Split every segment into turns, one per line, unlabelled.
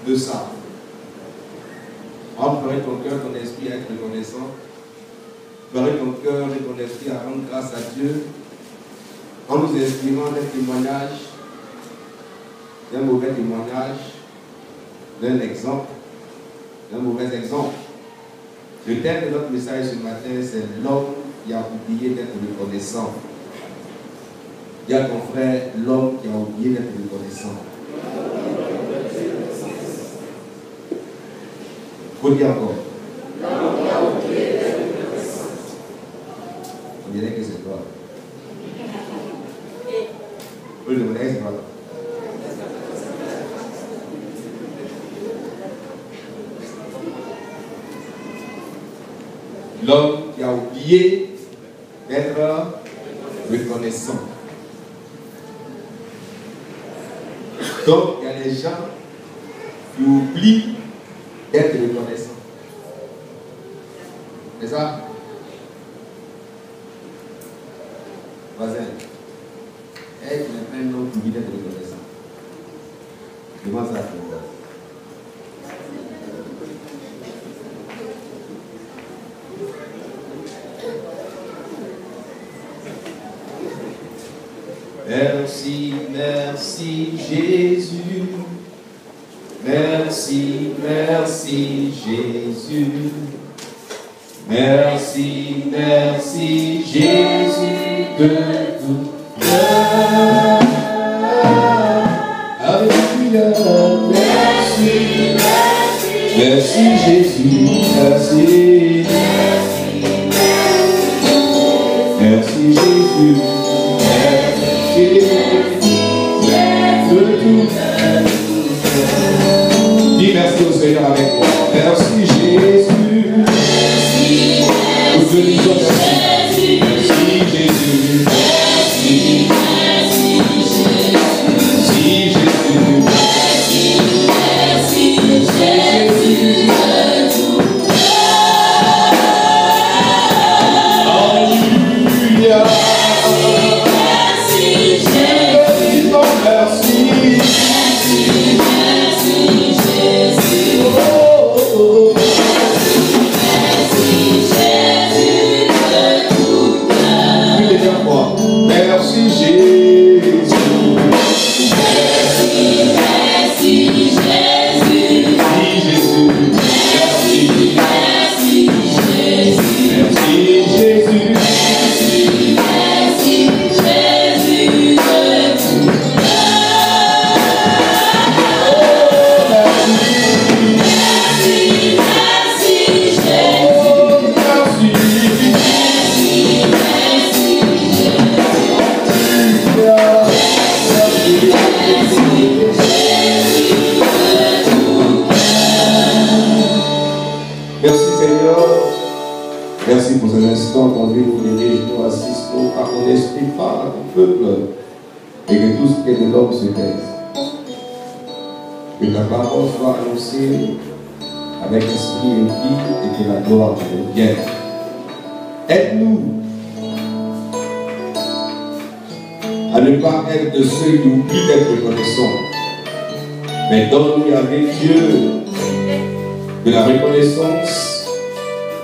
de ça. Préparer ton cœur, ton esprit à être reconnaissant. Préparer ton cœur et ton esprit à rendre grâce à Dieu en nous inspirant d'un témoignage, d'un mauvais témoignage, d'un exemple, d'un mauvais exemple. Le thème de notre message ce matin, c'est l'homme qui a oublié d'être reconnaissant. Dis à ton frère, l'homme qui a oublié d'être reconnaissant. Il faut dire encore. L'homme qui a oublié d'être reconnaissant. On dirait que c'est toi. Oui, le modèle, c'est toi. L'homme qui a oublié d'être reconnaissant. Donc, il y a des gens qui oublient d'être reconnaissants. C'est ça? Voisin, est-ce qu'il y a un homme qui oublie d'être reconnaissant? Demande ça à ton voisin. Merci, merci Jésus. Merci, merci Jésus. Merci, merci Jésus de tout cœur. Alléluia. Merci, merci, merci Jésus. Merci, merci Jésus. Dis merci au Seigneur avec moi. Merci Jésus. Merci, merci Jésus. Merci Jésus. Merci, merci Jésus. Merci Jésus. Merci, merci Jésus. Alléluia. Merci Jésus. Merci, merci Jésus. Merci Jésus. Merci, merci Jésus. Merci Jésus. Merci, merci Jésus. Merci pour cet instant qu'on vit nous dirige, nous assiste, nous par ton esprit, par ton peuple, et que tout ce qui est de l'homme se taise. Que ta parole soit annoncée avec esprit et vie, et que la gloire te vienne. Aide-nous à ne pas être de ceux qui oublient d'être reconnaissants, mais donne-nous avec Dieu de la reconnaissance.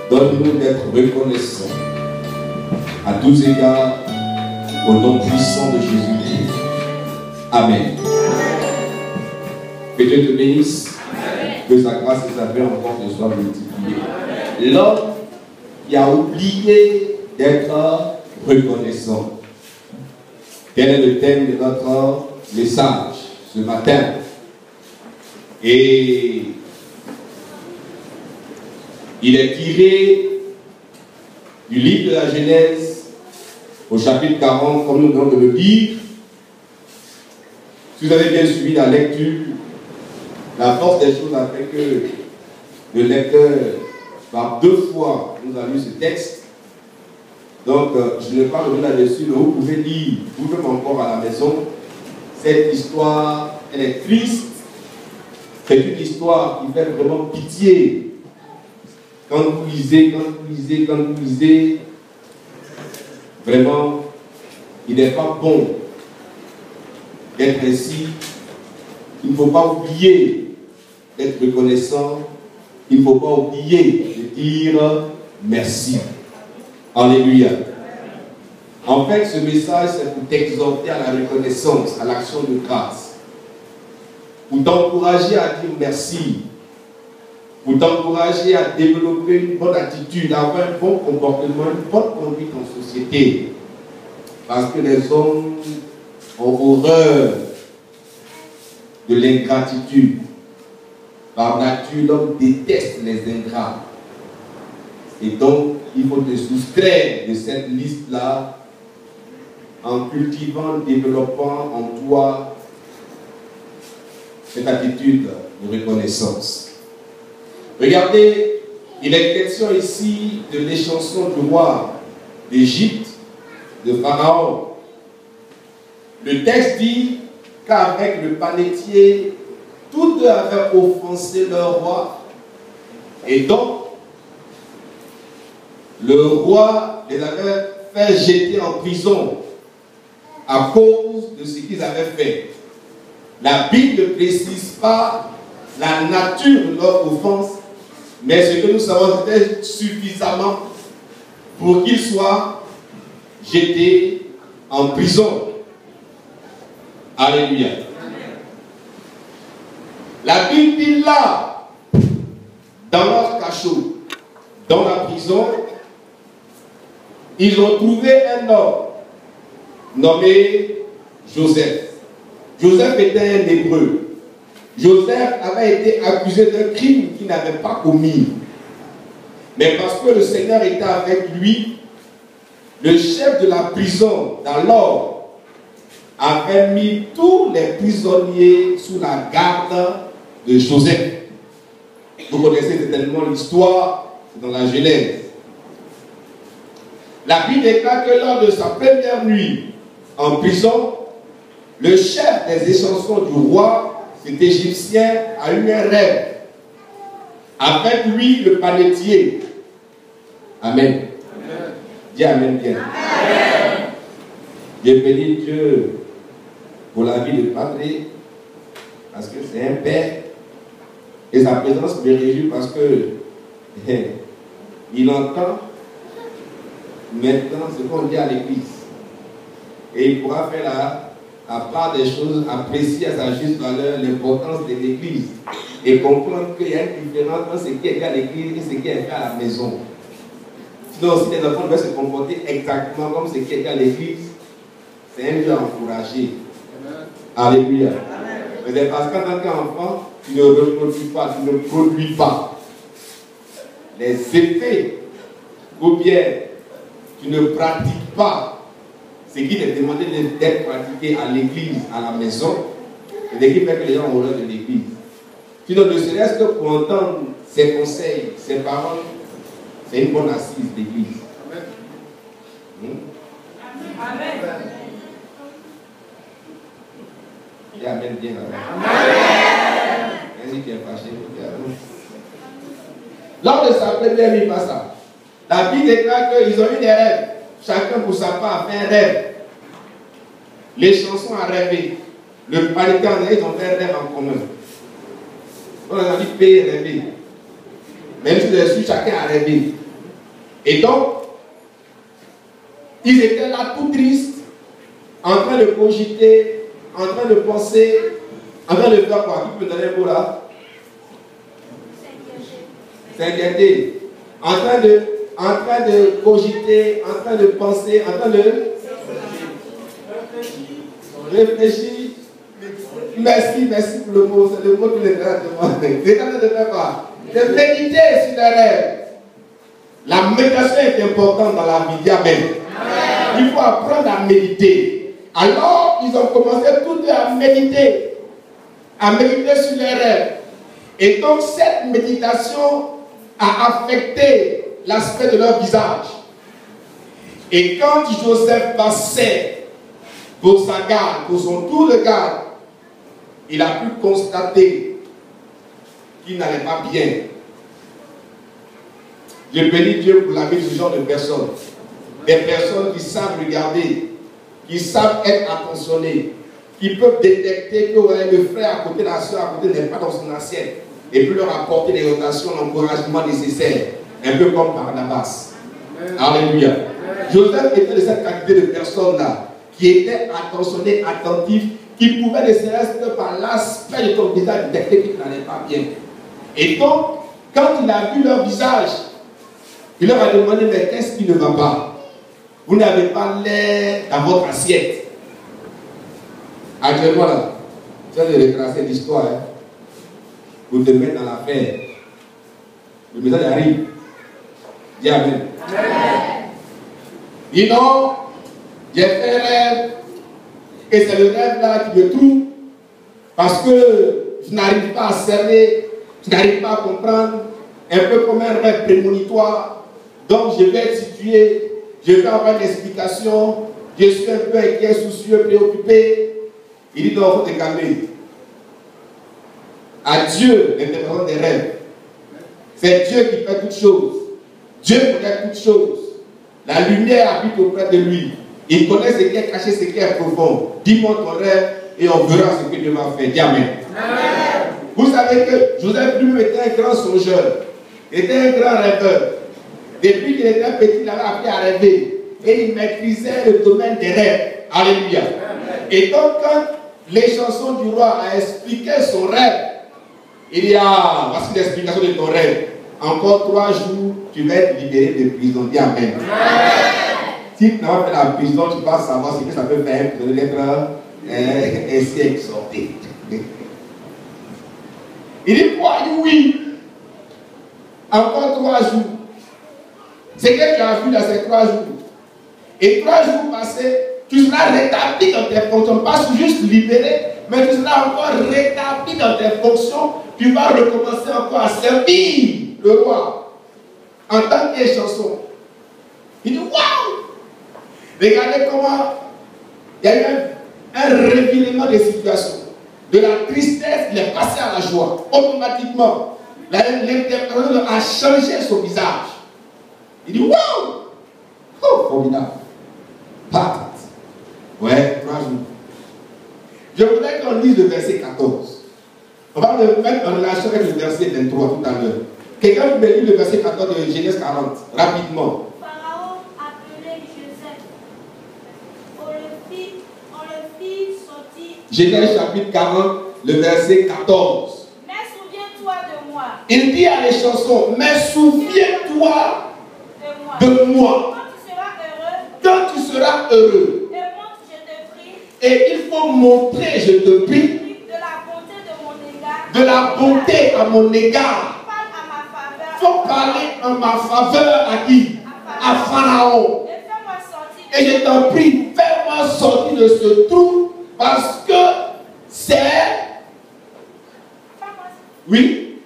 Donne-nous d'être reconnaissants à tous égards au nom puissant de Jésus-Christ. Amen. Que Dieu te bénisse. Amen. Que sa grâce et sa paix encore te soient multipliées. L'homme qui a oublié d'être reconnaissant. Quel est le thème de notre message ce matin? Et il est tiré du livre de la Genèse au chapitre 40, comme nous venons de le lire. Si vous avez bien suivi la lecture, la force des choses a fait que le lecteur, par 2 fois, nous a lu ce texte. Donc, je ne vais pas revenir là-dessus, mais vous pouvez lire vous-même encore à la maison. Cette histoire, elle est triste. C'est une histoire qui fait vraiment pitié. Quand vous lisez, vraiment, il n'est pas bon d'être ainsi. Il ne faut pas oublier d'être reconnaissant, il ne faut pas oublier de dire merci. Alléluia. En fait, ce message, c'est pour t'exhorter à la reconnaissance, à l'action de grâce. Pour t'encourager à dire merci. Pour t'encourager à développer une bonne attitude, à avoir un bon comportement, une bonne conduite en société. Parce que les hommes ont horreur de l'ingratitude. Par nature, l'homme déteste les ingrats. Et donc, il faut te soustraire de cette liste-là en cultivant, développant en toi cette attitude de reconnaissance. Regardez, il est question ici de l'échanson du roi d'Égypte, de Pharaon. Le texte dit qu'avec le panetier, tous deux avaient offensé leur roi. Et donc, le roi les avait fait jeter en prison à cause de ce qu'ils avaient fait. La Bible ne précise pas la nature de leur offense, mais ce que nous savons, c'était suffisamment pour qu'ils soient jetés en prison. Alléluia. La Bible dit là, dans leur cachot, dans la prison, ils ont trouvé un homme nommé Joseph. Joseph était un Hébreu. Joseph avait été accusé d'un crime qu'il n'avait pas commis. Mais parce que le Seigneur était avec lui, le chef de la prison, dans l'ordre, avait mis tous les prisonniers sous la garde de Joseph. Vous connaissez certainement l'histoire, c'est dans la Genèse. La Bible déclare que lors de sa première nuit en prison, le chef des échansons du roi, cet Égyptien, a eu un rêve. Avec lui, le panetier. Amen. Amen. Dis Amen bien. Amen. Je bénis Dieu pour la vie de Patrick, parce que c'est un père. Et sa présence me réjouit parce que il entend maintenant ce qu'on dit à l'église. Et il pourra faire la part des choses, apprécier à sa juste valeur l'importance de l'église et comprendre qu'il y a une différence entre ce qui est fait à l'église et ce qui est fait à la maison. Sinon, si les enfants doivent se comporter exactement comme ce qui est fait à l'église, c'est un lieu à encourager. Alléluia. Mais c'est parce qu'en tant qu'enfant, tu ne reproduis pas, tu ne produis pas les effets, ou bien tu ne pratiques pas ce qui est demandé d'être pratiqué à l'église, à la maison, et ce qui fait que les gens ont horreur de l'église. Sinon, ne serait-ce que pour entendre ses conseils, ses paroles, c'est une bonne assise d'église. Amen. Amen. Et Amen bien. Amen. Vas-y qui est fâché. Lors de sa première nuit, pas ça. La Bible déclare qu'ils ont eu des rêves. Chacun pour sa part a fait un rêve. Les chansons ont rêvé. Le panetier en ils ont fait un rêve en commun. On a dit payer rêver. Même si dessus, chacun a rêvé. Et donc, ils étaient là tout tristes, en train de cogiter, en train de penser, en train de faire quoi? Qui peut donner un mot là? S'inquiéter. En train de cogiter, en train de penser, en train de réfléchir. Merci pour le mot, c'est le mot que les frères demandent. C'est en train de faire quoi? De méditer sur les rêves. La méditation est importante dans la vie. Dis Amen. Il faut apprendre à méditer. Alors, ils ont commencé tous à méditer sur les rêves. Et donc, cette méditation a affecté l'aspect de leur visage. Et quand Joseph passait pour sa garde, pour son tour de garde, il a pu constater qu'il n'allait pas bien. Je bénis Dieu pour la vie de ce genre de personnes. Des personnes qui savent regarder, qui savent être attentionnées, qui peuvent détecter que le frère à côté, la soeur à côté n'est pas dans son assiette. et puis leur apporter l'exhortation, l'encouragement nécessaire, un peu comme Barnabas. Alléluia. Joseph était de cette qualité de personne-là, qui était attentionné, attentif, qui pouvait ne serait-ce que par l'aspect de ton visage détecter qu'il n'allait pas bien. Et donc, quand il a vu leur visage, il leur a demandé, mais qu'est-ce qui ne va pas? Vous n'avez pas l'air dans votre assiette. Actuellement là, ça de retracer l'histoire, hein. Vous te mettez dans l'affaire. Le message arrive. Dis Amen. Dis non, j'ai fait un rêve, et c'est le rêve là qui me trouve, parce que je n'arrive pas à cerner, je n'arrive pas à comprendre, un peu comme un rêve prémonitoire. Donc je vais être situé, je vais avoir une explication, je suis un peu inquiet, soucieux, préoccupé. Il dit non, il faut te calmer. À Dieu l'interprétation des rêves. C'est Dieu qui fait toutes choses. Dieu connaît toutes choses. La lumière habite auprès de lui. Il connaît ce qui est caché, ce qui est profond. Dis-moi ton rêve et on verra ce que Dieu va faire. Dis Amen. Vous savez que Joseph lui était un grand songeur. Il était un grand rêveur. Depuis qu'il était petit, il avait appris à rêver. Et il maîtrisait le domaine des rêves. Alléluia. Et donc, quand les chansons du roi a expliqué son rêve, il y a, voici l'explication de ton rêve. Encore 3 jours, tu vas être libéré de prison. Dis Amen. Si tu n'as pas fait la prison, tu vas savoir ce que ça peut faire pour être ainsi exhorté. Il dit, oui, encore 3 jours. C'est ce que tu as vu dans ces 3 jours. Et 3 jours passés, tu seras rétabli dans tes fonctions. Pas juste libéré, mais tu seras encore rétabli dans tes fonctions. Tu vas recommencer encore à servir le roi en tant que chanson. Il dit, waouh! Regardez comment il y a eu un revirement de situation. De la tristesse, il est passé à la joie. Automatiquement, l'interprétation a changé son visage. Il dit, waouh! Oh, formidable. Patate. Ouais, 3 jours. Je voudrais qu'on lise le verset 14. On va le mettre en relation avec le verset 23 tout à l'heure. Quelqu'un peut lire le verset 14 de Genèse 40, rapidement.
Pharaon appelait Joseph. On le fit sortir.
Genèse chapitre 40, le verset 14.
Mais souviens-toi de moi.
Il dit à les chansons, mais souviens-toi de moi. Quand tu seras heureux. Et il faut montrer, je te prie, de la bonté à mon égard. Il faut parler en ma faveur à qui? À Pharaon. Et je t'en prie, fais-moi sortir de ce trou parce que c'est... Oui?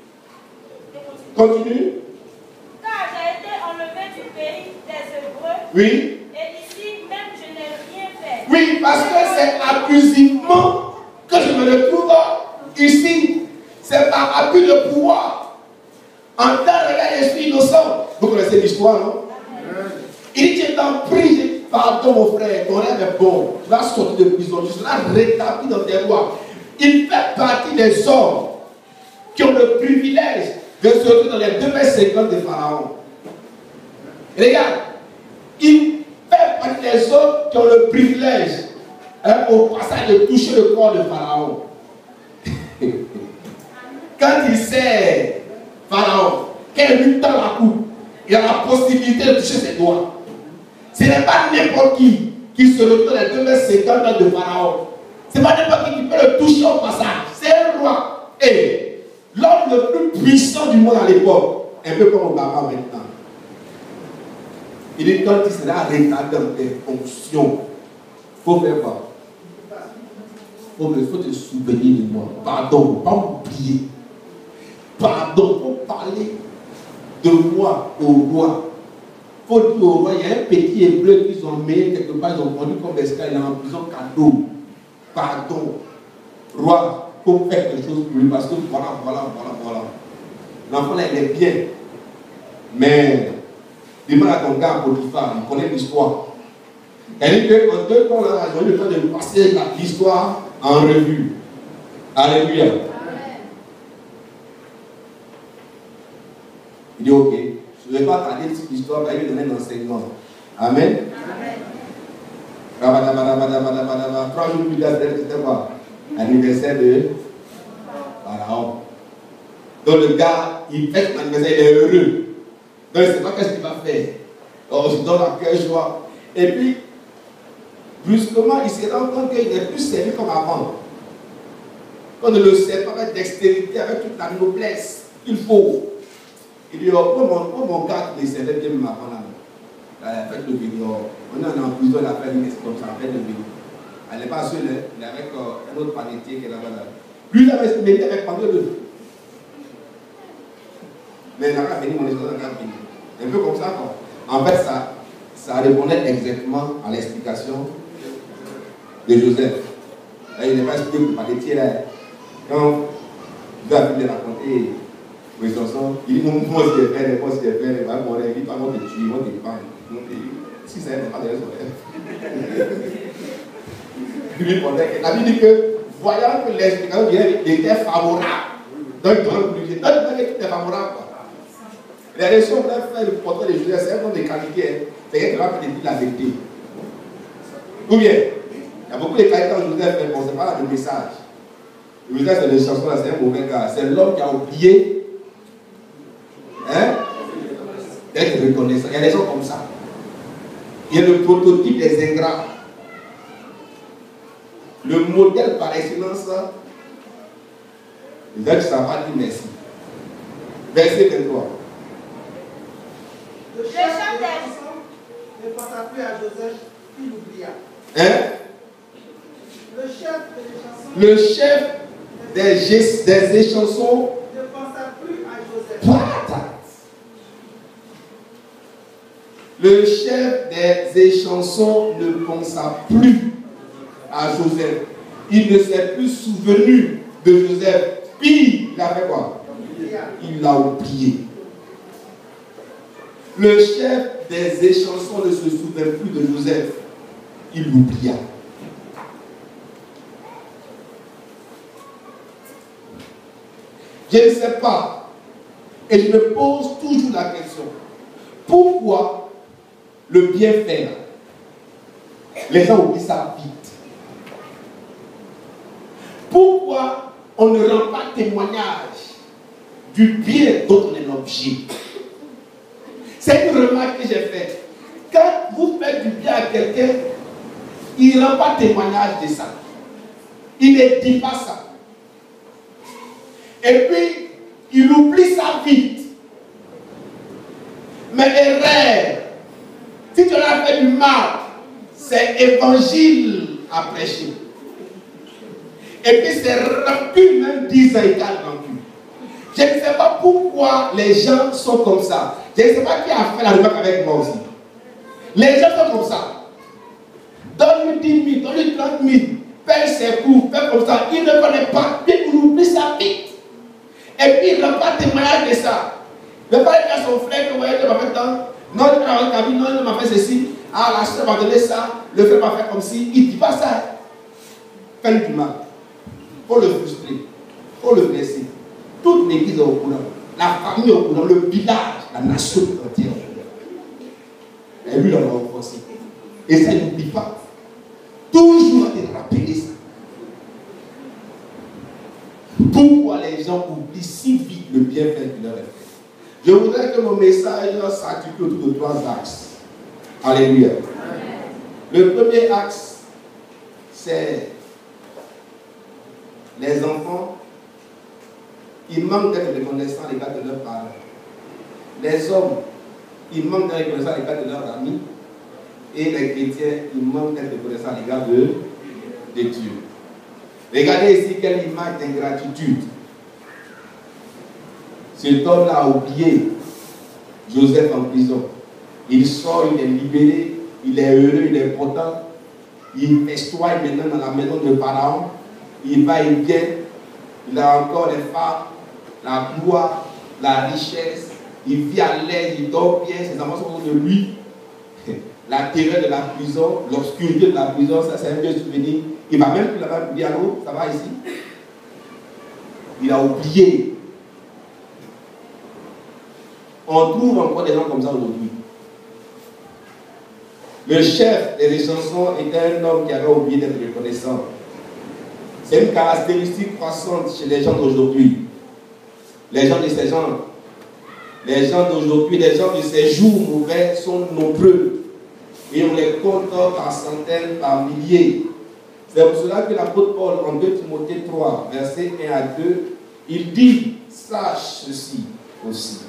Continue.
Car j'ai été enlevé du pays des Hébreux.
Oui?
Et ici même je n'ai rien fait.
Oui, parce que c'est abusivement que je me retrouve ici. C'est par abus de pouvoir. En temps réel, je suis innocent. Vous connaissez l'histoire, non? Il dit, je t'en prie, pardon mon frère, ton rêve est bon. Tu vas sortir de prison, tu seras rétabli dans tes lois. Il fait partie des hommes qui ont le privilège de sortir dans les 2,50 de Pharaon. Regarde, il fait partie des hommes qui ont le privilège, au passage, de toucher le corps de Pharaon. Quand il sait Pharaon, qu'elle lui tend la coupe, il a la possibilité de toucher ses doigts. Ce n'est pas n'importe qui se retrouve dans les 2,50 de Pharaon. Ce n'est pas n'importe qui peut le toucher au passage. C'est un roi. Et l'homme le plus puissant du monde à l'époque, un peu comme Obama maintenant. Il dit quand il sera rétabli dans tes fonctions, il faut faire quoi? Il faut te souvenir de moi. Pardon, pas oublier. Pardon, il faut parler de moi au roi. Il faut dire au roi, il y a un petit hébreu qu'ils ont mis quelque part, ils ont vendu comme esclave, il est en prison cadeau. Pardon. Roi, il faut faire quelque chose pour lui parce que voilà. L'enfant là, il est bien. Mais, demande à ton gars Potiphar, il connaît l'histoire. Elle dit qu'en 2 temps, là, ils ont eu le temps de passer l'histoire en revue. Alléluia. Il dit ok, je ne vais pas parler de cette histoire, il va lui donner un enseignement. Amen. Amen. 3 jours plus tard, c'était quoi? Anniversaire de Pharaon. Donc le gars, il fête son anniversaire, il est heureux. Donc il ne sait pas qu'est-ce qu'il va faire. Donc on se donne à cœur joie. Et puis, brusquement, il se rend compte qu'il n'est plus servi comme avant. On ne le sert pas avec dextérité, avec toute la noblesse qu'il faut. Il dit, oh, mon gars qui servait bien avant là, faites-le venir. On est en prison, il a fait une comme ça, faites-le venir. Elle n'est pas seule, hein. Il est avec un autre panetier qui est là-bas. Là. Lui, il avait mérité avec pendant-le. Mais il n'a pas fini, mon histoire n'a pas fini. Un peu comme ça, quoi. En fait, ça répondait exactement à l'explication de Joseph. Là, il n'est pas expliqué pour le panetier là. Quand il a fini de raconter mes chansons, il dit, moi, ce qu'il fait, moi, ce qu'il fait, il va mourir, il va te tuer, il va te prendre. Si ça n'est pas derrière son rêve. La Bible dit que, voyant que l'explication était favorable, donc il doit plus dire, donc il était favorable. La raison pour faire le portrait de Joseph, c'est un nom de qualité, c'est quelqu'un qui va te dire la vérité. Ou bien, il y a beaucoup de qualités en Joseph, mais bon, ce n'est pas le message. Joseph, c'est le chanson là, c'est un mauvais gars. C'est l'homme qui a oublié d'être reconnaissant. Il y a des gens comme ça. Il y a le prototype des ingrats. Le modèle par excellence, les gens ne savent pas dire merci. Verset 23.
Le chef des chansons ne pensa plus à Joseph, il oublia.
Le chef des échansons
ne pensa plus à Joseph.
Le chef des échansons ne pensa plus à Joseph. Il ne s'est plus souvenu de Joseph. Puis, il a fait quoi? Il l'a oublié. Le chef des échansons ne se souvient plus de Joseph. Il l'oublia. Je ne sais pas. Et je me pose toujours la question. Pourquoi le bien faire, les gens oublient ça vite? Pourquoi on ne rend pas témoignage du bien dont on est l'objet? C'est une remarque que j'ai faite. Quand vous faites du bien à quelqu'un, il ne rend pas témoignage de ça. Il ne dit pas ça. Et puis, il oublie ça vite. Mais erreur, si tu as fait du mal, c'est évangile à prêcher. Et puis c'est rancune, même 10 ans égale rancune. Je ne sais pas pourquoi les gens sont comme ça. Je ne sais pas qui a fait la remarque avec moi aussi. Les gens sont comme ça. Donne-lui 10 000, donne-lui 30 000, paye ses coûts, fais comme ça. Il ne connaît pas, il oublie ça vite. Et puis il ne rend pas témoignage de ça. Il ne va pas dire à son frère que voyez, il m'a fait tant. Non, il m'a fait ceci. Ah, la soeur m'a donné ça. Le frère m'a fait comme ci. Il ne dit pas ça. Fais-lui du mal. Il faut le frustrer. Il faut le blesser. Toute l'église est au courant. La famille est au courant. Le village, la nation entière est au courant. Et lui, il en a offensé. Et ça, il n'oublie pas. Toujours te rappeler ça. Pourquoi les gens oublient si vite le bienfait qu'il leur est fait? Je voudrais que mon message s'articule autour de 3 axes. Alléluia. Le premier axe, c'est les enfants, ils manquent d'être reconnaissants à l'égard de leurs parents. Les hommes, ils manquent d'être reconnaissants à l'égard de leurs amis. Et les chrétiens, ils manquent d'être reconnaissants à l'égard de Dieu. Regardez ici quelle image d'ingratitude. Cet homme-là a oublié Joseph en prison. Il sort, il est libéré, il est heureux, il est content. Il festoie maintenant dans la maison de Pharaon. Il va et vient. Il a encore les femmes, la gloire, la richesse. Il vit à l'aise, il dort bien, ses enfants sont autour de lui. La terreur de la prison, l'obscurité de la prison, ça c'est un vieux souvenir. Il ne va même plus là-bas pour dire allô, ça va ici. Il a oublié. On trouve encore des gens comme ça aujourd'hui. Le chef des chansons était un homme qui avait oublié d'être reconnaissant. C'est une caractéristique croissante chez les gens d'aujourd'hui. Les gens de ces gens, les gens d'aujourd'hui, les gens de ces jours mauvais sont nombreux. Et on les compte par centaines, par milliers. C'est pour cela que l'apôtre Paul, en 2 Timothée 3, versets 1 à 2, il dit, sache ceci aussi,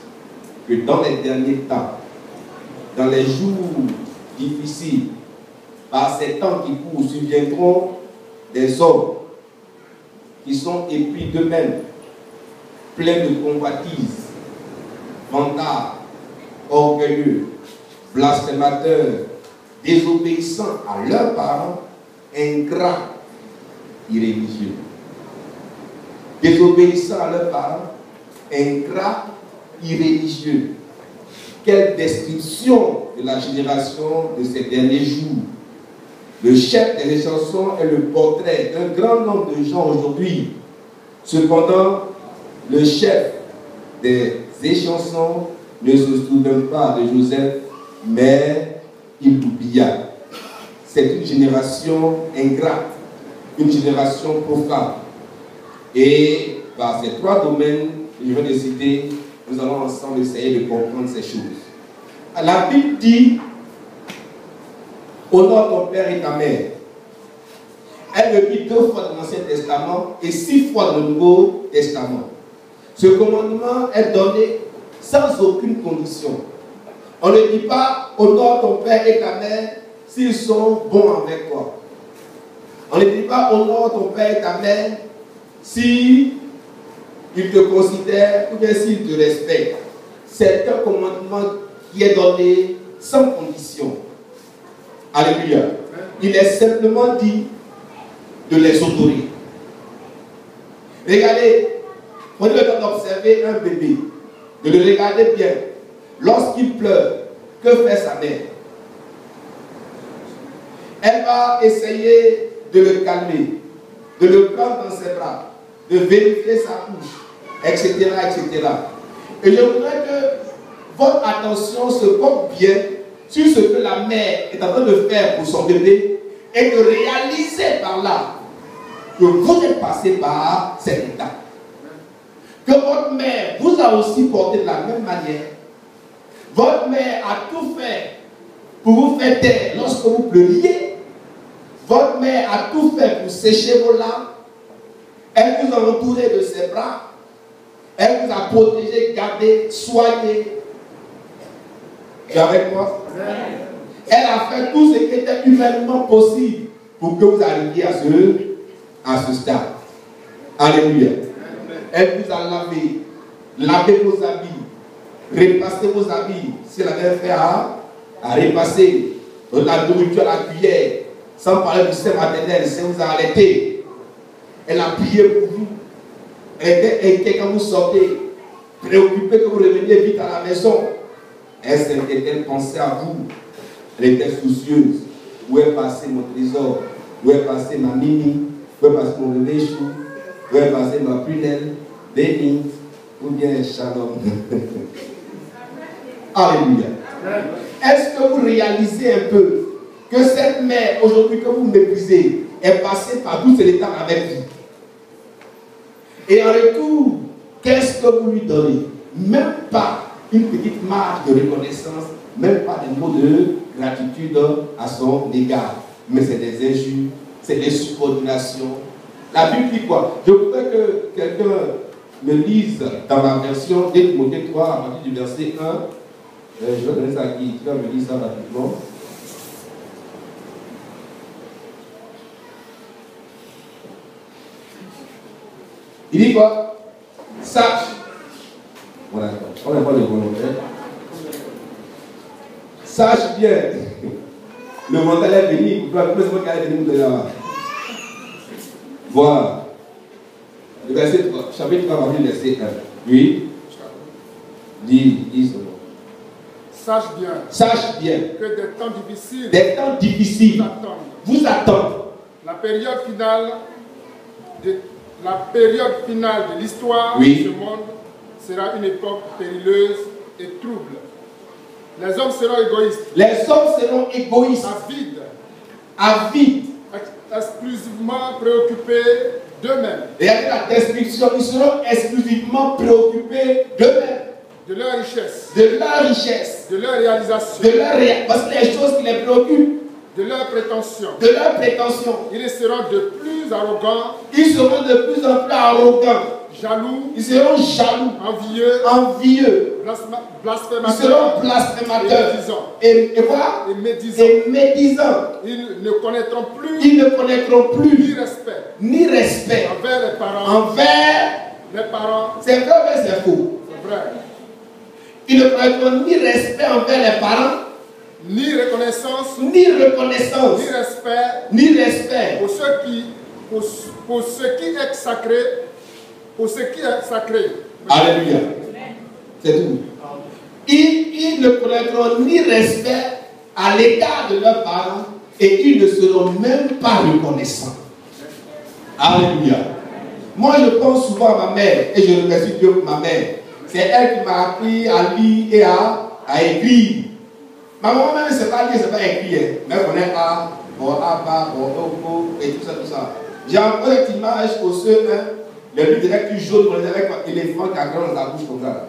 que dans les derniers temps, dans les jours difficiles, par ces temps qui courent, surviendront des hommes qui sont épris d'eux-mêmes, pleins de convoitises, vantards, orgueilleux, blasphémateurs, désobéissants à leurs parents, ingrats, irréligieux. Désobéissants à leurs parents, ingrats, irréligieux. Quelle description de la génération de ces derniers jours. Le chef des chansons est le portrait d'un grand nombre de gens aujourd'hui. Cependant, le chef des chansons ne se souvint pas de Joseph, mais il l'oublia. C'est une génération ingrate, une génération profane. Et par ces trois domaines que je viens de citer, nous allons ensemble essayer de comprendre ces choses. La Bible dit, honore ton père et ta mère. Elle le dit 2 fois dans l'Ancien Testament et 6 fois dans le Nouveau Testament. Ce commandement est donné sans aucune condition. On ne dit pas honore ton père et ta mère s'ils sont bons avec toi. On ne dit pas honore ton père et ta mère si ils te considèrent ou bien s'ils te respectent. C'est un commandement qui est donné sans condition. Alléluia. Il est simplement dit de les honorer. Regardez, prenez le temps d'observer un bébé, de le regarder bien. Lorsqu'il pleure, que fait sa mère? Elle va essayer de le calmer, de le prendre dans ses bras, de vérifier sa bouche, etc., etc. Et je voudrais que votre attention se porte bien sur ce que la mère est en train de faire pour son bébé et de réaliser par là que vous êtes passé par cet état. Que votre mère vous a aussi porté de la même manière. Votre mère a tout fait pour vous faire taire lorsque vous pleuriez. Votre mère a tout fait pour sécher vos larmes. Elle vous a entouré de ses bras. Elle vous a protégé, gardé, soigné. Tu es avec moi? Elle a fait tout ce qui était humainement possible pour que vous arriviez à ce stade. Alléluia. Elle vous a lavé vos habits, repassé vos habits, si elle avait fait à repasser la nourriture à la cuillère, sans parler du sein maternel, si vous a allaité. Elle a prié pour vous. Elle était inquiète quand vous sortez, préoccupée que vous reveniez vite à la maison. Elle pensait à vous. Elle était soucieuse. Où est passé mon trésor? Où est passé ma mimi? Où est passé mon bébé chou? Où est passé ma prunelle? Béni ou bien shalom? Alléluia. Est-ce que vous réalisez un peu que cette mère aujourd'hui que vous méprisez est passée par tous ces étapes avec vous? Et en retour, qu'est-ce que vous lui donnez? Même pas une petite marge de reconnaissance, même pas des mots de gratitude à son égard. Mais c'est des injures, c'est des subordinations. La Bible dit quoi? Je voudrais que quelqu'un me lise dans la version de Timothée 3 à partir du verset 1. Je vais donner ça à qui? Tu vas me lire ça rapidement. Il dit quoi? Sache. Voilà, on n'a pas de volontaire. Sache bien. Le mental est venu pour toi. Plus de qu'elle est venue nous donner là-bas. Voilà. Le verset 3, chapitre 3, verset 1. Oui. Dis ce mot. Sache bien
que des temps difficiles
vous attendent.
La période finale de l'histoire
oui.
de ce monde sera une époque périlleuse et troubles. Les hommes seront égoïstes.
Les hommes seront égoïstes. Avides.
Exclusivement préoccupés d'eux-mêmes.
Et avec la description, ils seront exclusivement préoccupés d'eux-mêmes.
De leur richesse.
De leur richesse.
De leur réalisation.
Parce que les choses qui les préoccupent.
De leur prétention.
De leur prétention.
Ils seront de plus arrogants.
Ils seront de plus en plus arrogants.
Jaloux.
Ils seront jaloux.
Envieux. Blasphémateurs.
Ils seront blasphémateurs. Et voilà. Et médisants.
Ils ne connaîtront plus.
Ni respect. Envers les parents. C'est vrai ou c'est faux?
C'est vrai.
Ils ne connaîtront ni respect envers les parents.
Ni reconnaissance.
Ni respect.
Pour ce qui est sacré. Pour ce qui est sacré.
Alléluia. C'est tout. Ils ne connaîtront ni respect à l'égard de leurs parents et ils ne seront même pas reconnaissants. Alléluia. Moi, je pense souvent à ma mère et je remercie Dieu pour ma mère. C'est elle qui m'a appris à lire et à écrire. Ma maman même ne sait pas lire, ne sait pas écrire. Mais elle connaît A, bon, A, bon, O, et tout ça. J'ai encore cette image au CE1, le livre de lecture jaune pour les avec un éléphant qui a grand dans sa bouche comme ça.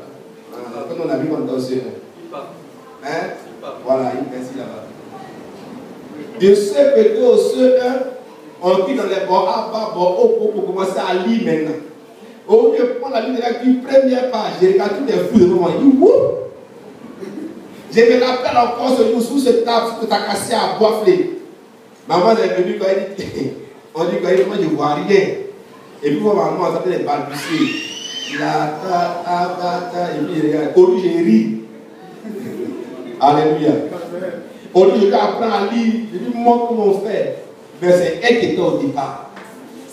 Quand on a vu qu'on est au CE1. Hein? Voilà, il est ici là-bas. De CP2 au CE1, on quitte dans les bords A, bon, O, pour commencer à lire maintenant. Au lieu de prendre la ligne de lecture, première page, j'ai regardé tous les fous de moment. Il dit, wouh! Je me rappelle encore ce jour sous cette table, sous ta cassée à boifler. Maman est venue quand elle dit, on dit quand elle dit, moi je ne vois rien. Et puis maman, on s'appelle les balbutiers. La ta, et puis regarde. Au lieu j'ai ri. Alléluia. Au lieu je apprends à lire, je dis, moi comment faire? Mais c'est elle qui était au départ.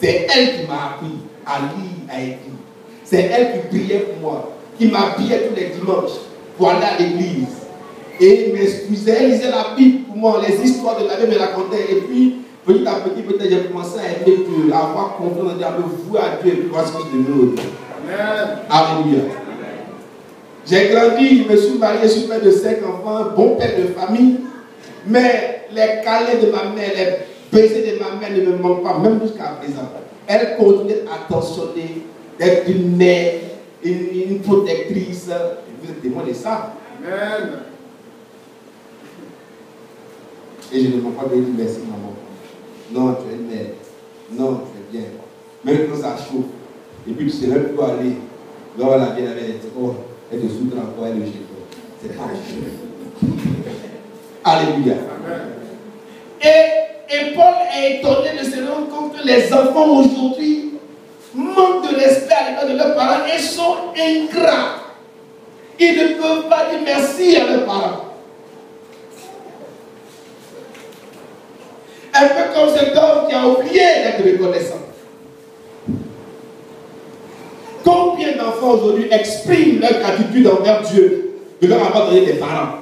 C'est elle qui m'a appris à lire, à écrire. C'est elle qui priait pour moi, qui m'habillait tous les dimanches pour aller à l'église. Et il m'excusait, elle lisait la Bible pour moi, les histoires de la Bible me racontait. Et puis, petit à petit, peut-être j'ai commencé à aimer Dieu, à avoir confiance en Dieu, à me vouer à Dieu et puis voir ce qu'il devait aujourd'hui. Alléluia. J'ai grandi, je me suis marié, je suis père de 5 enfants, bon père de famille. Mais les câlins de ma mère, les baisers de ma mère ne me manquent pas, même jusqu'à présent. Elle continue d'être attentionnée, d'être une mère, une protectrice. Vous êtes témoin de ça.
Amen.
Et je ne m'en pas de dire merci, maman. Non, tu es une mère. Non, tu es bien. Même quand ça chauffe. Et puis tu sais même où aller. Là, la vieille avait dit, oh, elle te souffre encore, elle est chez toi. C'est pas chaud. Alléluia. Et Paul est étonné de se rendre compte que les enfants aujourd'hui manquent de respect à l'égard de leurs parents et sont ingrats. Ils ne peuvent pas dire merci à leurs parents. Un peu comme cet homme qui a oublié d'être reconnaissant. Combien d'enfants aujourd'hui expriment leur gratitude envers Dieu de leur avoir donné des parents?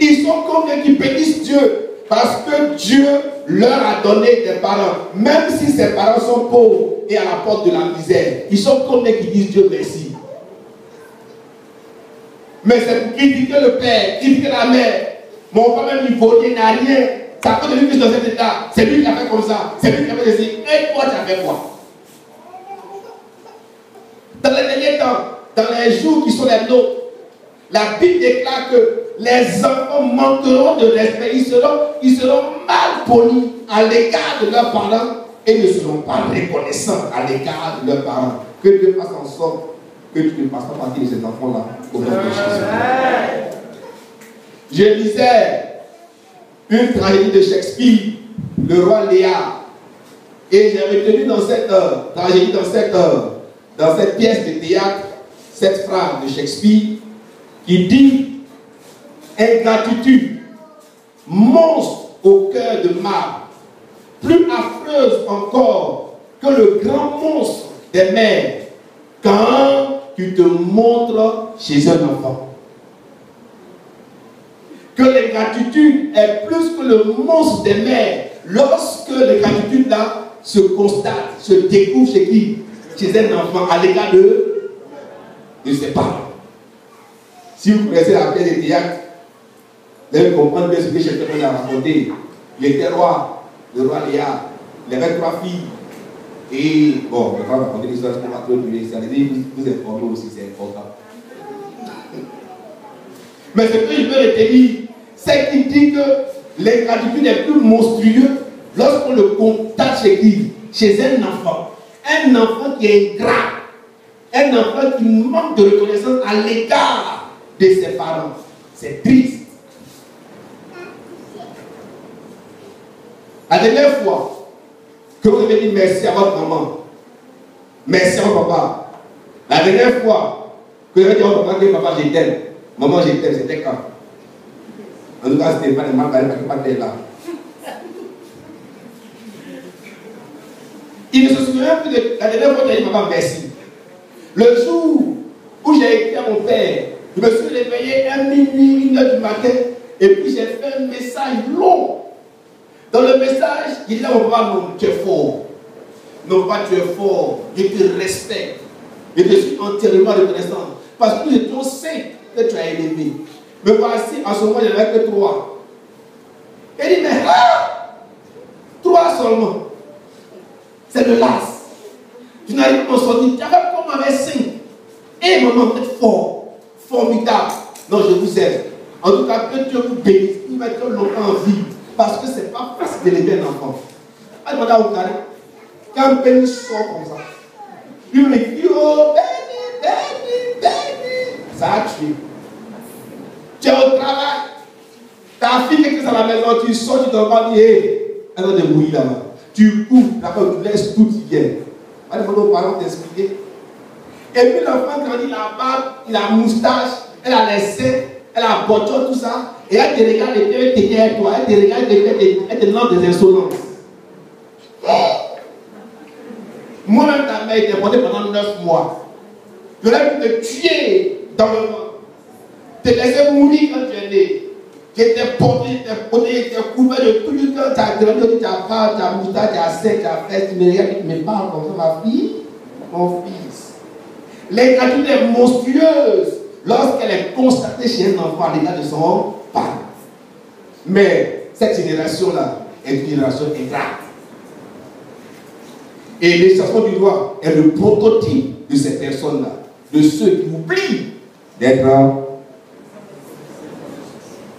Ils sont combien qui bénissent Dieu parce que Dieu leur a donné des parents, même si ces parents sont pauvres et à la porte de la misère. Ils sont combien qui disent Dieu merci? Mais c'est pour critiquer le père, critiquer la mère. Mon père même il volait, n'a rien. Ça peut devenir dans cet état. C'est lui qui a fait comme ça. C'est lui qui a fait ceci. Et toi, tu as fait quoi? Dans les derniers temps, dans les jours qui sont les nôtres, la Bible déclare que les enfants manqueront de respect. Ils seront mal polis à l'égard de leurs parents et ne seront pas reconnaissants à l'égard de leurs parents. Que Dieu fasse en sorte que tu ne passes pas partie de ces enfants-là au nom de Jésus. Je lisais une tragédie de Shakespeare, le roi Léar. Et j'ai retenu dans cette tragédie, dans cette pièce de théâtre, cette phrase de Shakespeare qui dit: ingratitude, monstre au cœur de marbre, plus affreuse encore que le grand monstre des mers, quand tu te montres chez un enfant. Que l'ingratitude est plus que le monstre des mers lorsque l'ingratitude là se constate, se découvre chez qui? Chez un enfant à l'égard de ses parents. Si vous connaissez la pièce de théâtre, vous allez comprendre bien ce que Shakespeare a raconté. Il était roi, le roi Léa. Il avait 3 filles. Et bon, on va raconter l'histoire, je ne vais pas trop durer. Ça veut dire vous informer aussi, c'est important. Mais ce que je veux retenir, c'est qu'il dit que l'ingratitude est plus monstrueuse lorsqu'on le constate chez qui? Chez un enfant. Un enfant qui est ingrat. Un enfant qui manque de reconnaissance à l'égard de ses parents. C'est triste. La dernière fois que vous avez dit merci à votre maman, merci à votre papa, la dernière fois que vous avez dit à votre papa que papa je t'aime, maman je t'aime, c'était quand? En tout cas, c'était pas de mal, parce que papa était là. Il ne se souvient plus de la dernière fois que j'ai dit papa merci. Le jour où j'ai écrit à mon père, je me suis réveillé à minuit, 1h du matin, et puis j'ai fait un message long. Dans le message, il dit à mon papa, non, tu es fort. Non, papa, tu es fort. Je te respecte. Je te suis entièrement reconnaissant. Parce que je sais que tu as élevé. Mais voici, en ce moment, il n'y en avait que 3. Il dit, mais 3 seulement. C'est de l'as. Tu n'arrives pas à m'en sortir. Tu avais comme avec 5. Et maman, vous êtes fort. Formidable. Non, je vous aime. En tout cas, que Dieu vous bénisse. Il va être longtemps en vie. Parce que ce n'est pas facile d'élever un enfant. Allez, madame Oukari, quand un béni sort comme ça, lui me dit, oh, béni, ça a tué. Tu es au travail, ta fille quelque chose à la maison, tu sors, tu t'en vas dire, hé, elle va te mourir là-bas. Tu coupes, d'accord, tu laisses tout qui vient. Allez, demander aux parents t'expliquer. Et puis l'enfant grandit la barbe, il a la moustache, elle a les seins, elle a la voiture, tout ça. Et elle te regarde et puis elle te dit à toi, elle te regarde et elle te lance des insolences. Moi-même, ta mère était portée pendant 9 mois. J'aurais pu te tuer dans le ventre. Te laisser mourir quand tu es né. J'étais porté, j'étais couvert de tout le temps. Tu as grandi, tu as pas, tu as moustache, tu as sec, tu as fesse. Tu me regardes et tu me parles comme ça, ma fille, mon fils. L'ingratitude est monstrueuse lorsqu'elle est constatée chez un enfant à l'égard de son parent. Mais cette génération-là est une génération ingrate. Et l'extension du roi est le prototype de ces personnes-là, de ceux qui oublient d'être.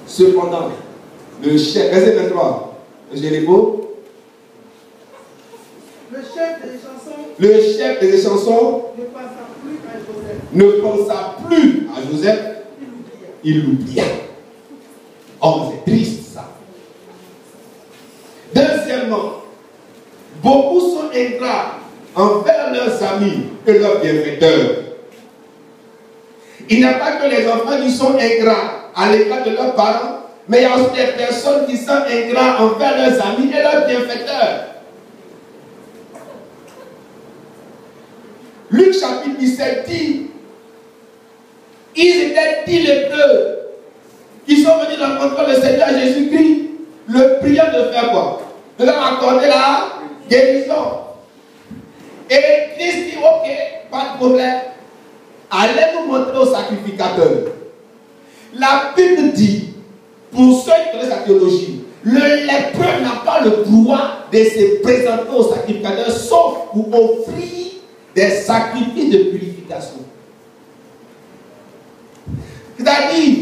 Cependant, le chef, verset 23, M. Lébo,
le chef des chansons
ne pensa plus à Joseph, il l'oublia. Oh, c'est triste ça. Deuxièmement, beaucoup sont ingrats envers leurs amis et leurs bienfaiteurs. Il n'y a pas que les enfants qui sont ingrats à l'égard de leurs parents, mais il y a aussi des personnes qui sont ingrats envers leurs amis et leurs bienfaiteurs. Luc chapitre 17 dit, ils étaient 10 lépreux qui sont venus rencontrer le Seigneur Jésus-Christ, le priant de faire quoi? De leur accorder la guérison. Et Christ dit, ok, pas de problème. Allez nous montrer au sacrificateur. La Bible dit, pour ceux qui connaissent la théologie, le lépreux n'a pas le droit de se présenter au sacrificateur, sauf pour offrir des sacrifices de purification. C'est-à-dire,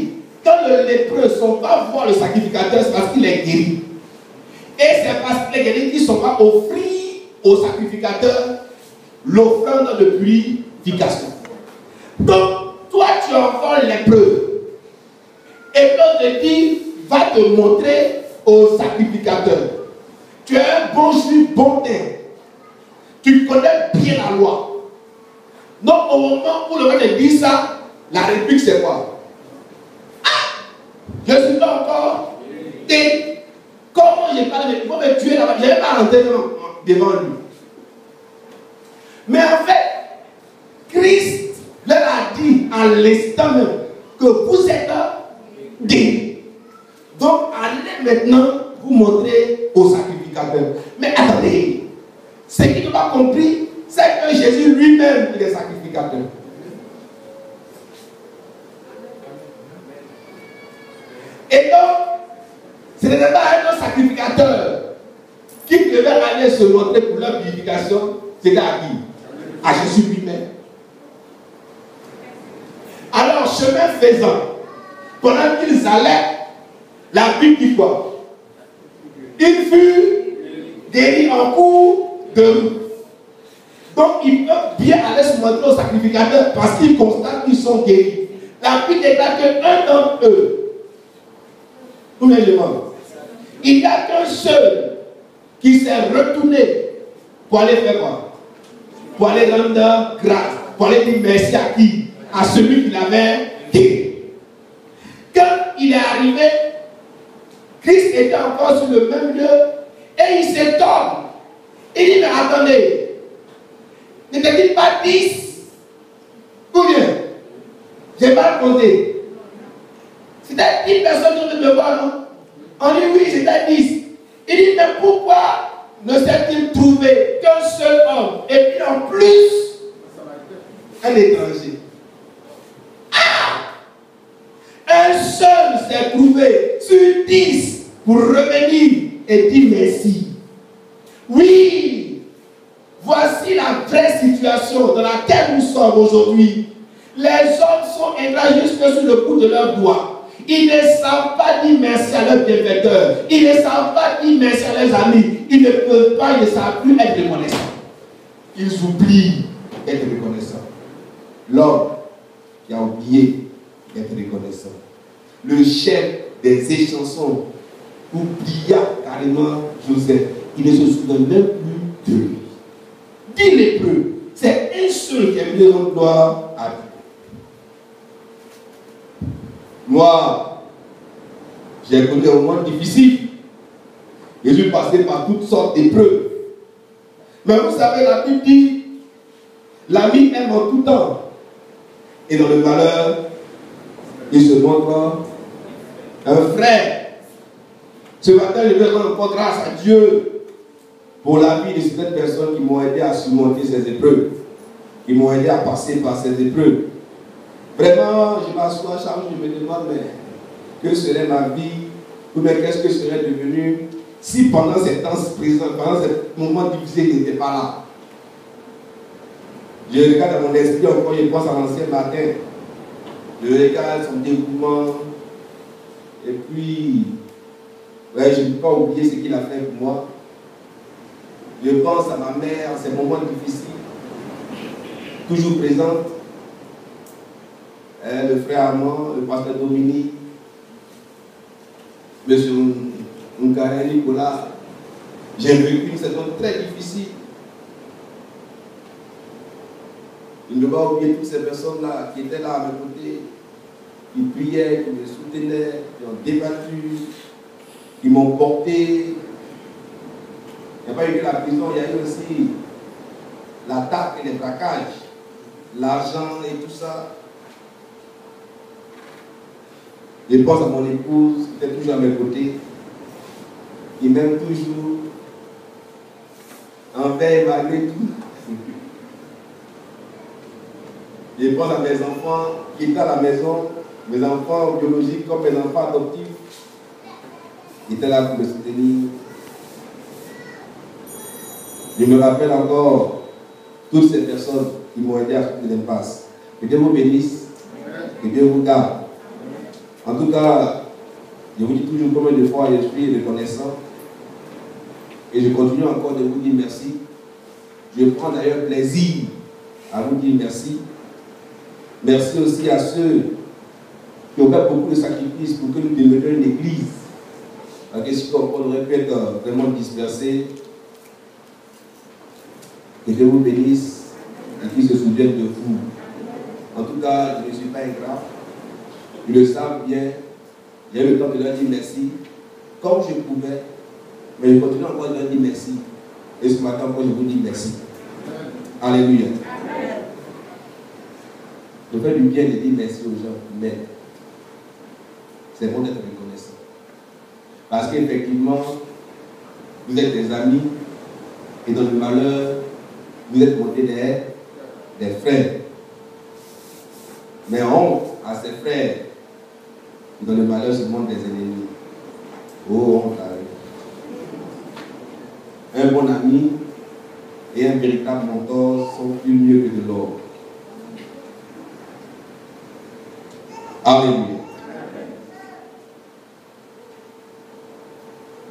quand le lépreux ne sont pas voir le sacrificateur, c'est parce qu'il est guéri. Et c'est parce qu'il est guéri qu'ils ne sont pas offrir au sacrificateur l'offrande de purification. Donc, toi, tu es encore lépreux. Et l'autre te dit, va te montrer au sacrificateur. Tu es un bon juif, bon teint. Tu connais bien la loi. Donc, au moment où le gars te dit ça, la réplique c'est quoi? Ah! Je ne suis pas encore. Et comment j'ai pas de. Il faut me tuer là-bas. Je n'ai pas rentré devant lui. Mais en fait, Christ leur a dit à l'instant même que vous êtes guéris. Donc, allez maintenant vous montrer au sacrificateur. Mais attendez, ce qu'il n'a pas compris, c'est que Jésus lui-même est sacrificateur. Et donc, ce n'était pas un autre sacrificateur qui devait aller se montrer pour leur purification. C'était à qui? À Jésus lui-même. Alors, chemin faisant, pendant qu'ils allaient, la Bible dit quoi? Il fut guéri en cours de route. Donc, ils peuvent bien aller se montrer aux sacrificateurs parce qu'ils constatent qu'ils sont guéris. La Bible déclare qu'un d'entre eux, tout le monde, il n'y a qu'un seul qui s'est retourné pour aller faire quoi? Pour aller rendre grâce, pour aller dire merci à qui? À celui qui l'avait guéri. Quand il est arrivé, Christ était encore sur le même lieu et il s'étonne. Il dit, mais attendez, n'était-il pas 10? Ou bien, j'ai mal compté. C'était 10 personnes qui devaient voir, non? On dit oui, c'était 10. Il dit, mais pourquoi ne s'est-il trouvé qu'un seul homme et puis en plus, un étranger? Un seul s'est trouvé sur 10 pour revenir et dire merci. Oui, voici la vraie situation dans laquelle nous sommes aujourd'hui. Les hommes sont ingrats jusque sur le bout de leurs doigts. Ils ne savent pas dire merci à leurs bienfaiteurs. Ils ne savent pas dire merci à leurs amis. Ils ne peuvent pas, ils ne savent plus être reconnaissants. Ils oublient d'être reconnaissants. L'homme qui a oublié d'être reconnaissant. Le chef des échansons oublia carrément Joseph. Il ne se souvient même plus de lui. Dis lépreux, c'est un seul qui a venu rendre gloire à Dieu. Moi, j'ai connu un moment difficile. Et je suis passé par toutes sortes d'épreuves. Mais vous savez, la Bible dit, l'ami aime en tout temps. Et dans le malheur, il se montre un frère. Ce matin, je vais rendre encore grâce à Dieu pour la vie de certaines personnes qui m'ont aidé à surmonter ces épreuves, qui m'ont aidé à passer par ces épreuves. Vraiment, je m'assois chaque jour, je me demande, mais que serait ma vie, ou bien qu'est-ce que serait devenu si pendant ces temps présents, pendant ce moment difficile, il n'était pas là. Je regarde dans mon esprit encore, je pense à l'ancien matin. Je regarde son dévouement. Et puis, ouais, je ne peux pas oublier ce qu'il a fait pour moi. Je pense à ma mère, à ces moments difficiles. Toujours présente. Le frère Armand, le pasteur Dominique, M. Nkare Nicolas. J'ai vécu une saison très difficile. Je ne peux pas oublier toutes ces personnes-là qui étaient là à mes côtés, qui priaient, qui me soutenaient, qui ont débattu, qui m'ont porté. Il n'y a pas eu que la prison, il y a eu aussi l'attaque et les braquages, l'argent et tout ça. Je pense à mon épouse qui était toujours à mes côtés, qui m'aime toujours, envers malgré tout. Je pense à mes enfants qui étaient à la maison, mes enfants biologiques comme mes enfants adoptifs, qui étaient là pour me soutenir. Je me rappelle encore toutes ces personnes qui m'ont aidé à sortir de l'impasse. Que Dieu vous bénisse, que Dieu vous garde. En tout cas, je vous dis toujours combien de fois je suis reconnaissant. Et je continue encore de vous dire merci. Je prends d'ailleurs plaisir à vous dire merci. Merci aussi à ceux qui ont fait beaucoup de sacrifices pour que nous devenions une église. Parce que si on aurait pu être vraiment dispersé, que Dieu vous bénisse et qu'il se souvienne de vous. En tout cas, je ne suis pas ingrat. Ils le savent bien. J'ai eu le temps de leur dire merci, comme je pouvais. Mais je continue encore de leur dire merci. Et ce matin encore, je vous dis merci. Alléluia. Je fais du bien de dire merci aux gens, mais c'est bon d'être reconnaissant. Parce qu'effectivement, vous êtes des amis, et dans le malheur, vous êtes montés des frères. Mais honte à ces frères Dans le malheur se montre des ennemis. Oh, honte à eux. Un bon ami et un véritable mentor sont plus mieux que de l'or. Alléluia.